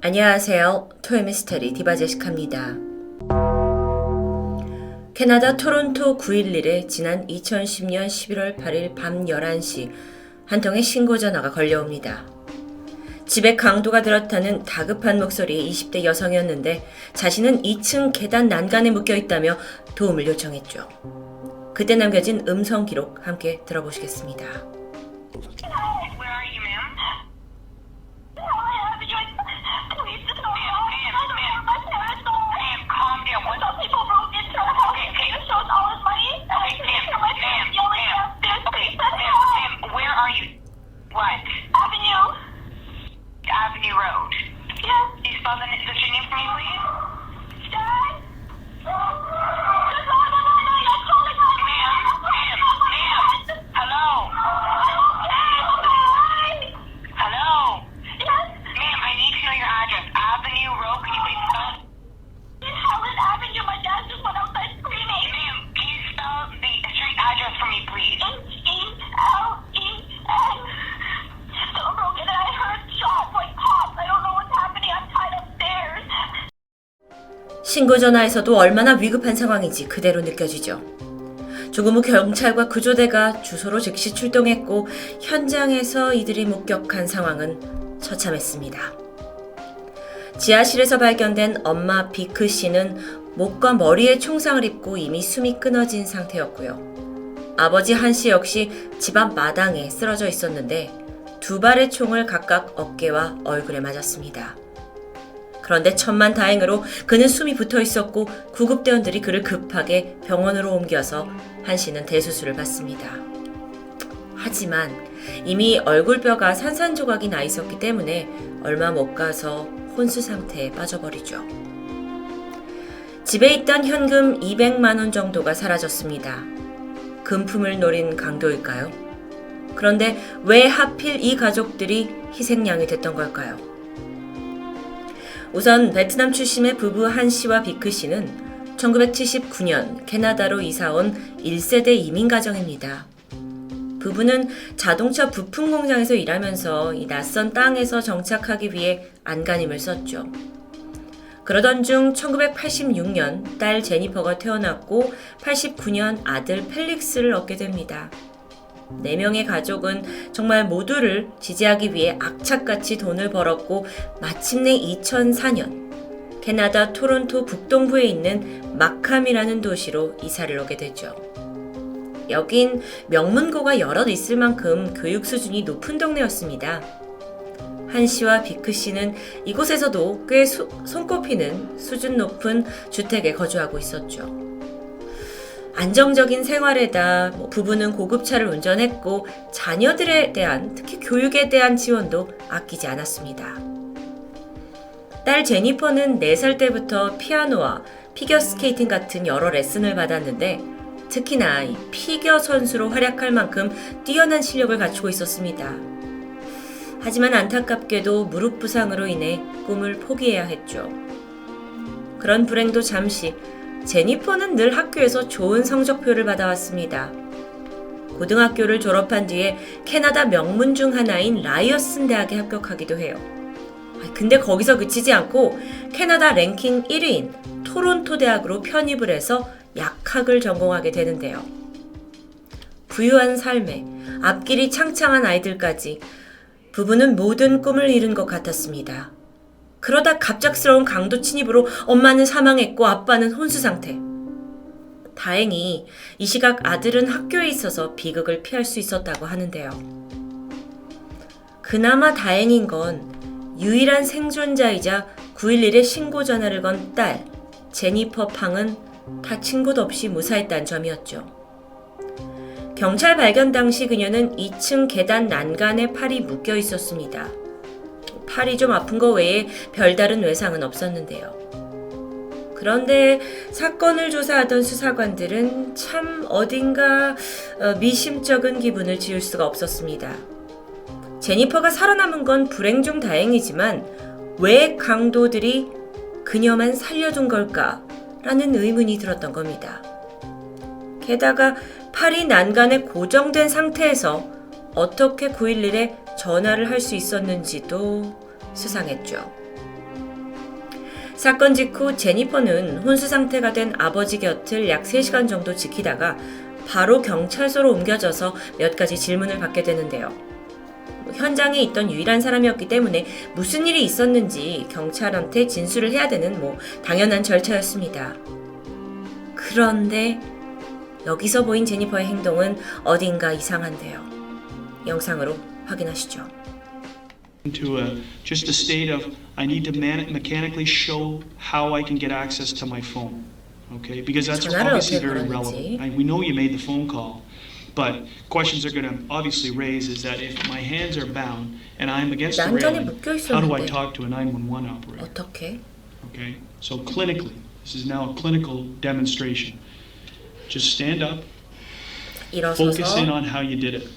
안녕하세요. 토요미스테리 디바 제시카입니다. 캐나다 토론토 911에 지난 2010년 11월 8일 밤 11시 한 통의 신고 전화가 걸려옵니다. 집에 강도가 들었다는 다급한 목소리의 20대 여성이었는데 자신은 2층 계단 난간에 묶여있다며 도움을 요청했죠. 그때 남겨진 음성 기록 함께 들어보시겠습니다. 신고 전화에서도 얼마나 위급한 상황인지 그대로 느껴지죠. 조금 후 경찰과 구조대가 주소로 즉시 출동했고 현장에서 이들이 목격한 상황은 처참했습니다. 지하실에서 발견된 엄마 비크 씨는 목과 머리에 총상을 입고 이미 숨이 끊어진 상태였고요. 아버지 한 씨 역시 집앞 마당에 쓰러져 있었는데 두 발의 총을 각각 어깨와 얼굴에 맞았습니다. 그런데 천만다행으로 그는 숨이 붙어 있었고 구급대원들이 그를 급하게 병원으로 옮겨서 한 씨는 대수술을 받습니다. 하지만 이미 얼굴뼈가 산산조각이 나 있었기 때문에 얼마 못 가서 혼수 상태에 빠져버리죠. 집에 있던 현금 200만 원 정도가 사라졌습니다. 금품을 노린 강도일까요? 그런데 왜 하필 이 가족들이 희생양이 됐던 걸까요? 우선 베트남 출신의 부부 한 씨와 비크 씨는 1979년 캐나다로 이사온 1세대 이민 가정입니다. 부부는 자동차 부품 공장에서 일하면서 이 낯선 땅에서 정착하기 위해 안간힘을 썼죠. 그러던 중 1986년 딸 제니퍼가 태어났고 89년 아들 펠릭스를 얻게 됩니다. 4명의 가족은 정말 모두를 지지하기 위해 악착같이 돈을 벌었고 마침내 2004년 캐나다 토론토 북동부에 있는 마캄이라는 도시로 이사를 오게 되죠. 여긴 명문고가 여럿 있을 만큼 교육 수준이 높은 동네였습니다. 한 씨와 비크 씨는 이곳에서도 꽤 손꼽히는 수준 높은 주택에 거주하고 있었죠. 안정적인 생활에다 부부는 고급차를 운전했고 자녀들에 대한 특히 교육에 대한 지원도 아끼지 않았습니다. 딸 제니퍼는 4살 때부터 피아노와 피겨스케이팅 같은 여러 레슨을 받았는데 특히나 피겨 선수로 활약할 만큼 뛰어난 실력을 갖추고 있었습니다. 하지만 안타깝게도 무릎 부상으로 인해 꿈을 포기해야 했죠. 그런 불행도 잠시 제니퍼는 늘 학교에서 좋은 성적표를 받아왔습니다. 고등학교를 졸업한 뒤에 캐나다 명문 중 하나인 라이어슨 대학에 합격하기도 해요. 근데 거기서 그치지 않고 캐나다 랭킹 1위인 토론토 대학으로 편입을 해서 약학을 전공하게 되는데요. 부유한 삶에 앞길이 창창한 아이들까지 부부는 모든 꿈을 이룬 것 같았습니다. 그러다 갑작스러운 강도 침입으로 엄마는 사망했고 아빠는 혼수 상태. 다행히 이 시각 아들은 학교에 있어서 비극을 피할 수 있었다고 하는데요. 그나마 다행인 건 유일한 생존자이자 911에 신고 전화를 건 딸 제니퍼 팡은 다친 곳 없이 무사했다는 점이었죠. 경찰 발견 당시 그녀는 2층 계단 난간에 팔이 묶여 있었습니다. 팔이 좀 아픈 거 외에 별다른 외상은 없었는데요. 그런데 사건을 조사하던 수사관들은 참 어딘가 미심쩍은 기분을 지울 수가 없었습니다. 제니퍼가 살아남은 건 불행 중 다행이지만 왜 강도들이 그녀만 살려둔 걸까라는 의문이 들었던 겁니다. 게다가 팔이 난간에 고정된 상태에서 어떻게 911에 전화를 할 수 있었는지도 수상했죠. 사건 직후 제니퍼는 혼수 상태가 된 아버지 곁을 약 3시간 정도 지키다가 바로 경찰서로 옮겨져서 몇 가지 질문을 받게 되는데요. 현장에 있던 유일한 사람이었기 때문에 무슨 일이 있었는지 경찰한테 진술을 해야 되는 당연한 절차였습니다. 그런데 여기서 보인 제니퍼의 행동은 어딘가 이상한데요. 영상으로 확인하시죠. Into just a state of I need to mechanically show how I can get access to my phone, okay? Because that's obviously very relevant. We know you made the phone call, but questions are going to obviously raise is that if my hands are bound and I'm against the railing, how do I talk to a 911 operator? 어떻게? Okay, so clinically, this is now a clinical demonstration. Just stand up, focus in on how you did it.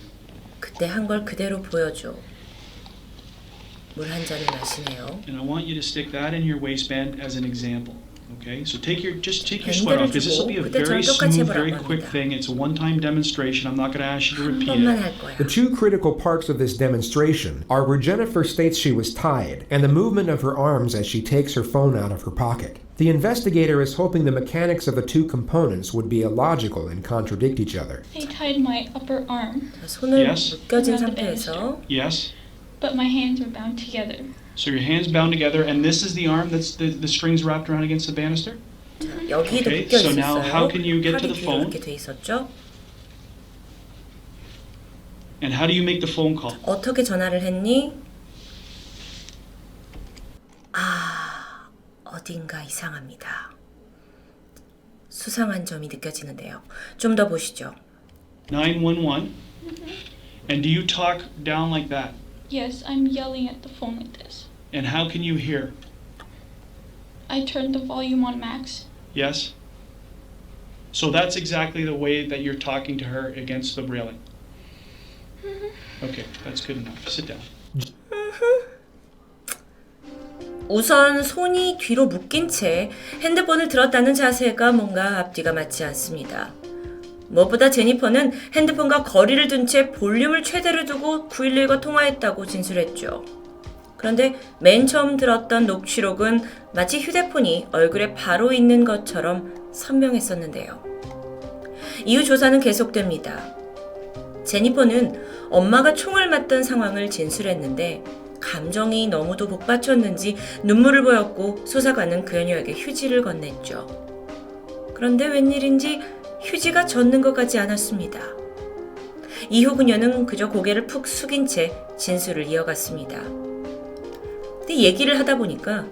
그때 한 걸 그대로 보여줘. 물 한 잔을 마시네요. And I want you to stick that in your waistband as an example. Okay, so take your sweater off because this will be a very smooth, very quick thing. It's a one-time demonstration. I'm not going to ask you to repeat it. The two critical parts of this demonstration are where Jennifer states she was tied and the movement of her arms as she takes her phone out of her pocket. The investigator is hoping the mechanics of the two components would be illogical and contradict each other. I tied my upper arm. 손을 묶여진 상태에서. Yes. But my hands are bound together. So your hands bound together, and this is the arm that's the strings wrapped around against the banister? 여기도 Okay, 묶여 so 있었어요. now how can you get to 팔이 the 뒤로 phone? 이렇게 돼 있었죠. And how do you make the phone call? 어떻게 전화를 했니? 어딘가 이상합니다. 수상한 점이 느껴지는데요. 좀 더 보시죠. 911. And do you talk down like that? Yes, I'm yelling at the phone like this. And how can you hear? I turned the volume on max. Yes? So that's exactly the way that you're talking to her against the railing. Okay, that's good enough. Sit down. 우선 손이 뒤로 묶인 채 핸드폰을 들었다는 자세가 뭔가 앞뒤가 맞지 않습니다. 무엇보다 제니퍼는 핸드폰과 거리를 둔 채 볼륨을 최대로 두고 911과 통화했다고 진술했죠. 그런데 맨 처음 들었던 녹취록은 마치 휴대폰이 얼굴에 바로 있는 것처럼 선명했었는데요. 이후 조사는 계속됩니다. 제니퍼는 엄마가 총을 맞던 상황을 진술했는데 감정이 너무도 복받쳤는지 눈물을 보였고 수사관은 그녀에게 휴지를 건넸죠. 그런데 웬일인지 휴지가 젖는 것 같지 않았습니다. 이후 그녀는 그저 고개를 푹 숙인 채 진술을 이어갔습니다. 근데 얘기를 하다 보니까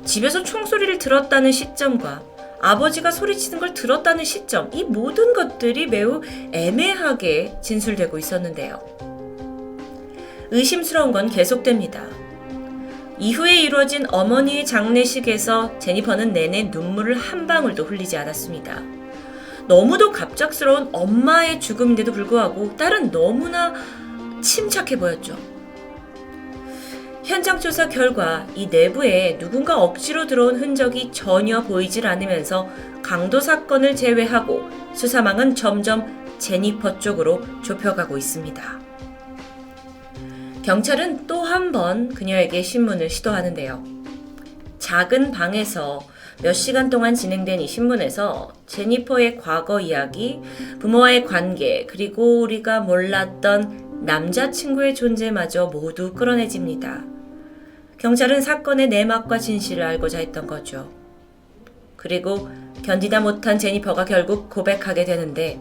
집에서 총소리를 들었다는 시점과 아버지가 소리치는 걸 들었다는 시점, 이 모든 것들이 매우 애매하게 진술되고 있었는데요. 의심스러운 건 계속됩니다. 이후에 이루어진 어머니의 장례식에서 제니퍼는 내내 눈물을 한 방울도 흘리지 않았습니다. 너무도 갑작스러운 엄마의 죽음인데도 불구하고 딸은 너무나 침착해 보였죠. 현장 조사 결과 이 내부에 누군가 억지로 들어온 흔적이 전혀 보이질 않으면서 강도 사건을 제외하고 수사망은 점점 제니퍼 쪽으로 좁혀가고 있습니다. 경찰은 또 한 번 그녀에게 신문을 시도하는데요. 작은 방에서 몇 시간 동안 진행된 이 신문에서 제니퍼의 과거 이야기, 부모와의 관계, 그리고 우리가 몰랐던 남자친구의 존재마저 모두 끌어내집니다. 경찰은 사건의 내막과 진실을 알고자 했던 거죠. 그리고 견디다 못한 제니퍼가 결국 고백하게 되는데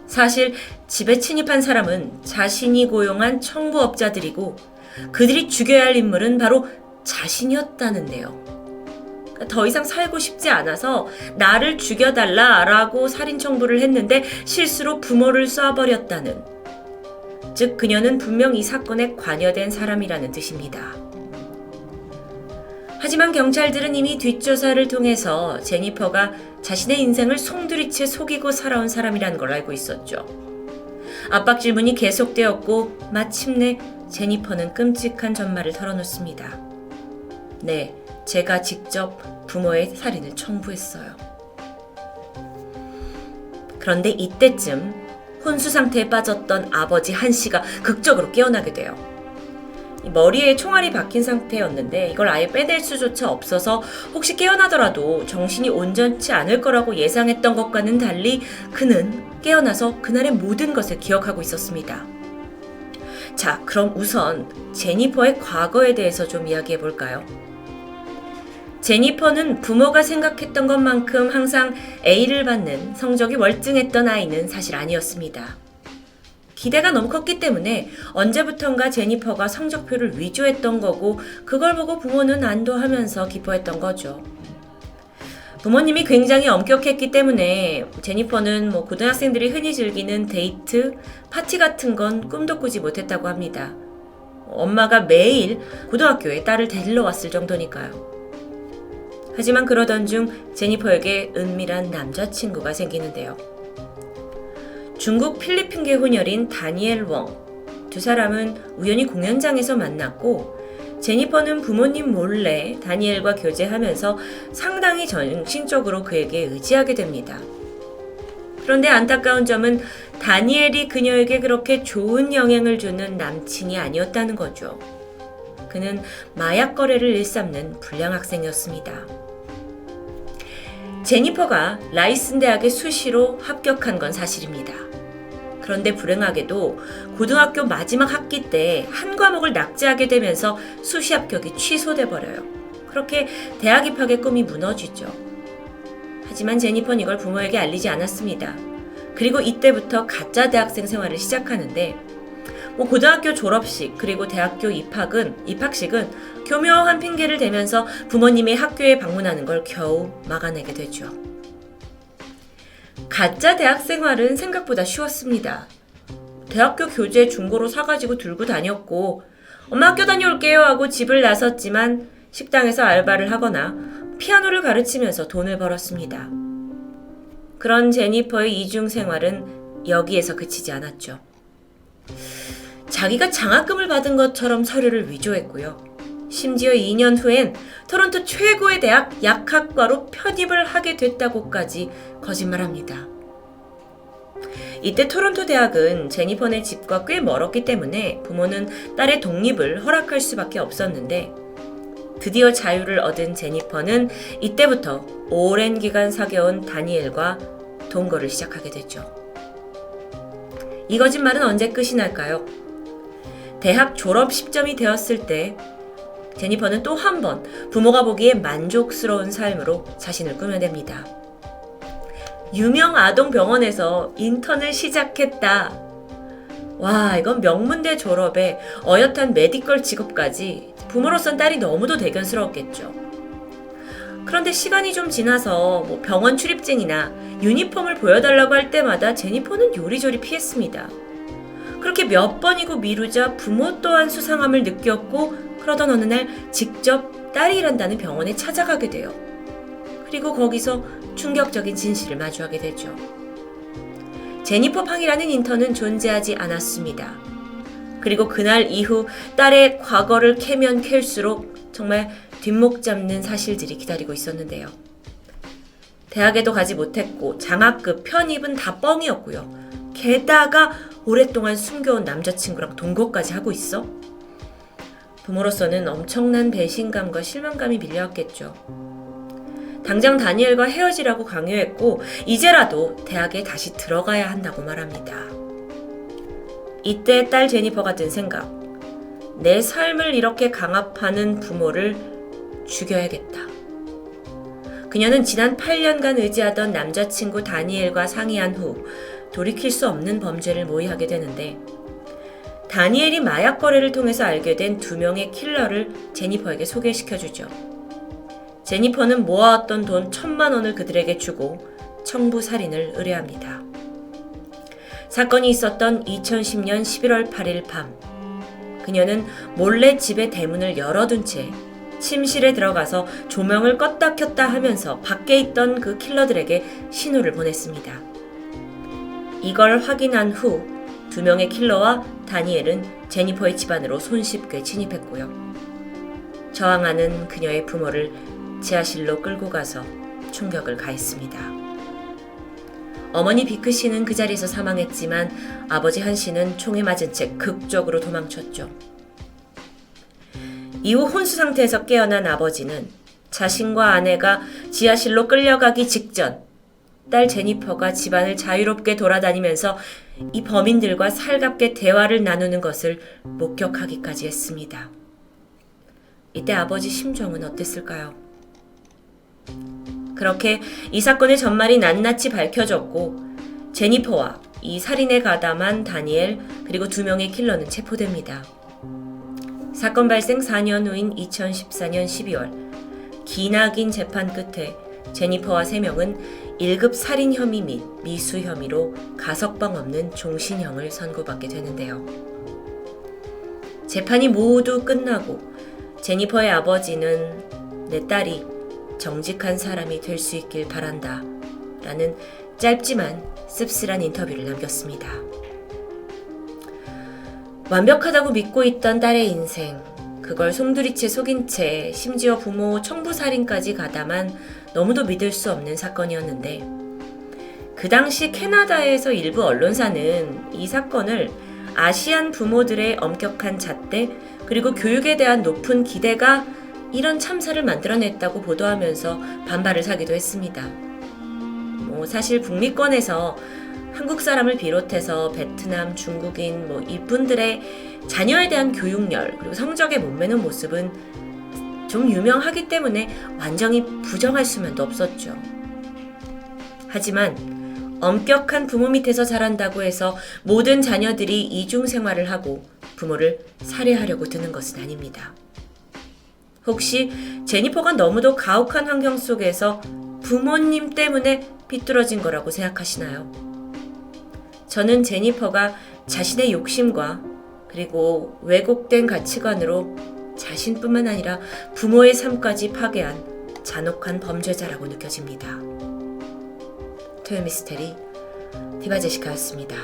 사실 집에 침입한 사람은 자신이 고용한 청부업자들이고 그들이 죽여야 할 인물은 바로 자신이었다는데요. 더 이상 살고 싶지 않아서 나를 죽여달라라고 살인 청부를 했는데 실수로 부모를 쏴버렸다는, 즉 그녀는 분명 이 사건에 관여된 사람이라는 뜻입니다. 하지만 경찰들은 이미 뒷조사를 통해서 제니퍼가 자신의 인생을 송두리째 속이고 살아온 사람이라는 걸 알고 있었죠. 압박 질문이 계속되었고 마침내 제니퍼는 끔찍한 전말을 털어놓습니다. 네, 제가 직접 부모의 살인을 청부했어요. 그런데 이때쯤 혼수 상태에 빠졌던 아버지 한 씨가 극적으로 깨어나게 돼요. 머리에 총알이 박힌 상태였는데 이걸 아예 빼낼 수조차 없어서 혹시 깨어나더라도 정신이 온전치 않을 거라고 예상했던 것과는 달리 그는 깨어나서 그날의 모든 것을 기억하고 있었습니다. 자, 그럼 우선 제니퍼의 과거에 대해서 좀 이야기해 볼까요? 제니퍼는 부모가 생각했던 것만큼 항상 A를 받는 성적이 월등했던 아이는 사실 아니었습니다. 기대가 너무 컸기 때문에 언제부턴가 제니퍼가 성적표를 위조했던 거고 그걸 보고 부모는 안도하면서 기뻐했던 거죠. 부모님이 굉장히 엄격했기 때문에 제니퍼는 고등학생들이 흔히 즐기는 데이트, 파티 같은 건 꿈도 꾸지 못했다고 합니다. 엄마가 매일 고등학교에 딸을 데리러 왔을 정도니까요. 하지만 그러던 중 제니퍼에게 은밀한 남자친구가 생기는데요. 중국 필리핀계 혼혈인 다니엘 웡. 두 사람은 우연히 공연장에서 만났고 제니퍼는 부모님 몰래 다니엘과 교제하면서 상당히 정신적으로 그에게 의지하게 됩니다. 그런데 안타까운 점은 다니엘이 그녀에게 그렇게 좋은 영향을 주는 남친이 아니었다는 거죠. 그는 마약 거래를 일삼는 불량 학생이었습니다. 제니퍼가 라이슨 대학에 수시로 합격한 건 사실입니다. 그런데 불행하게도 고등학교 마지막 학기 때 한 과목을 낙제하게 되면서 수시 합격이 취소돼 버려요. 그렇게 대학 입학의 꿈이 무너지죠. 하지만 제니퍼는 이걸 부모에게 알리지 않았습니다. 그리고 이때부터 가짜 대학생 생활을 시작하는데 고등학교 졸업식 그리고 대학교 입학식은 교묘한 핑계를 대면서 부모님의 학교에 방문하는 걸 겨우 막아내게 되죠. 가짜 대학 생활은 생각보다 쉬웠습니다. 대학교 교재 중고로 사가지고 들고 다녔고 엄마 학교 다녀올게요 하고 집을 나섰지만 식당에서 알바를 하거나 피아노를 가르치면서 돈을 벌었습니다. 그런 제니퍼의 이중 생활은 여기에서 그치지 않았죠. 자기가 장학금을 받은 것처럼 서류를 위조했고요. 심지어 2년 후엔 토론토 최고의 대학 약학과로 편입을 하게 됐다고까지 거짓말합니다. 이때 토론토 대학은 제니퍼네 집과 꽤 멀었기 때문에 부모는 딸의 독립을 허락할 수밖에 없었는데 드디어 자유를 얻은 제니퍼는 이때부터 오랜 기간 사귀어온 다니엘과 동거를 시작하게 되죠. 이 거짓말은 언제 끝이 날까요? 대학 졸업 시점이 되었을 때 제니퍼는 또 한 번 부모가 보기에 만족스러운 삶으로 자신을 꾸며냅니다. 유명 아동병원에서 인턴을 시작했다. 와, 이건 명문대 졸업에 어엿한 메디컬 직업까지 부모로선 딸이 너무도 대견스러웠겠죠. 그런데 시간이 좀 지나서 병원 출입증이나 유니폼을 보여달라고 할 때마다 제니퍼는 요리조리 피했습니다. 그렇게 몇 번이고 미루자 부모 또한 수상함을 느꼈고 그러던 어느 날 직접 딸이 일한다는 병원에 찾아가게 돼요. 그리고 거기서 충격적인 진실을 마주하게 되죠. 제니퍼 팡이라는 인턴은 존재하지 않았습니다. 그리고 그날 이후 딸의 과거를 캐면 캘수록 정말 뒷목 잡는 사실들이 기다리고 있었는데요. 대학에도 가지 못했고 장학금, 편입은 다 뻥이었고요. 게다가 오랫동안 숨겨온 남자친구랑 동거까지 하고 있어? 부모로서는 엄청난 배신감과 실망감이 밀려왔겠죠. 당장 다니엘과 헤어지라고 강요했고 이제라도 대학에 다시 들어가야 한다고 말합니다. 이때 딸 제니퍼가 든 생각. 내 삶을 이렇게 강압하는 부모를 죽여야겠다. 그녀는 지난 8년간 의지하던 남자친구 다니엘과 상의한 후 돌이킬 수 없는 범죄를 모의하게 되는데 다니엘이 마약 거래를 통해서 알게 된 2명의 킬러를 제니퍼에게 소개시켜주죠. 제니퍼는 모아왔던 돈 1,000만 원을 그들에게 주고 청부 살인을 의뢰합니다. 사건이 있었던 2010년 11월 8일 밤 그녀는 몰래 집의 대문을 열어둔 채 침실에 들어가서 조명을 껐다 켰다 하면서 밖에 있던 그 킬러들에게 신호를 보냈습니다. 이걸 확인한 후 2명의 킬러와 다니엘은 제니퍼의 집안으로 손쉽게 진입했고요. 저항하는 그녀의 부모를 지하실로 끌고 가서 충격을 가했습니다. 어머니 비크 씨는 그 자리에서 사망했지만 아버지 한 씨는 총에 맞은 채 극적으로 도망쳤죠. 이후 혼수 상태에서 깨어난 아버지는 자신과 아내가 지하실로 끌려가기 직전 딸 제니퍼가 집안을 자유롭게 돌아다니면서 이 범인들과 살갑게 대화를 나누는 것을 목격하기까지 했습니다. 이때 아버지 심정은 어땠을까요? 그렇게 이 사건의 전말이 낱낱이 밝혀졌고 제니퍼와 이 살인에 가담한 다니엘 그리고 2명의 킬러는 체포됩니다. 사건 발생 4년 후인 2014년 12월 기나긴 재판 끝에 제니퍼와 3명은 1급 살인 혐의 및 미수 혐의로 가석방 없는 종신형을 선고받게 되는데요. 재판이 모두 끝나고 제니퍼의 아버지는 내 딸이 정직한 사람이 될 수 있길 바란다 라는 짧지만 씁쓸한 인터뷰를 남겼습니다. 완벽하다고 믿고 있던 딸의 인생, 그걸 송두리째 속인 채 심지어 부모 청부살인까지 가담한 너무도 믿을 수 없는 사건이었는데 그 당시 캐나다에서 일부 언론사는 이 사건을 아시안 부모들의 엄격한 잣대 그리고 교육에 대한 높은 기대가 이런 참사를 만들어냈다고 보도하면서 반발을 사기도 했습니다. 사실 북미권에서 한국 사람을 비롯해서 베트남, 중국인 이분들의 자녀에 대한 교육열 그리고 성적에 못매는 모습은 좀 유명하기 때문에 완전히 부정할 수만도 없었죠. 하지만 엄격한 부모 밑에서 자란다고 해서 모든 자녀들이 이중 생활을 하고 부모를 살해하려고 드는 것은 아닙니다. 혹시 제니퍼가 너무도 가혹한 환경 속에서 부모님 때문에 비뚤어진 거라고 생각하시나요? 저는 제니퍼가 자신의 욕심과 그리고 왜곡된 가치관으로 자신뿐만 아니라 부모의 삶까지 파괴한 잔혹한 범죄자라고 느껴집니다. 토요미스테리 디바제시카였습니다.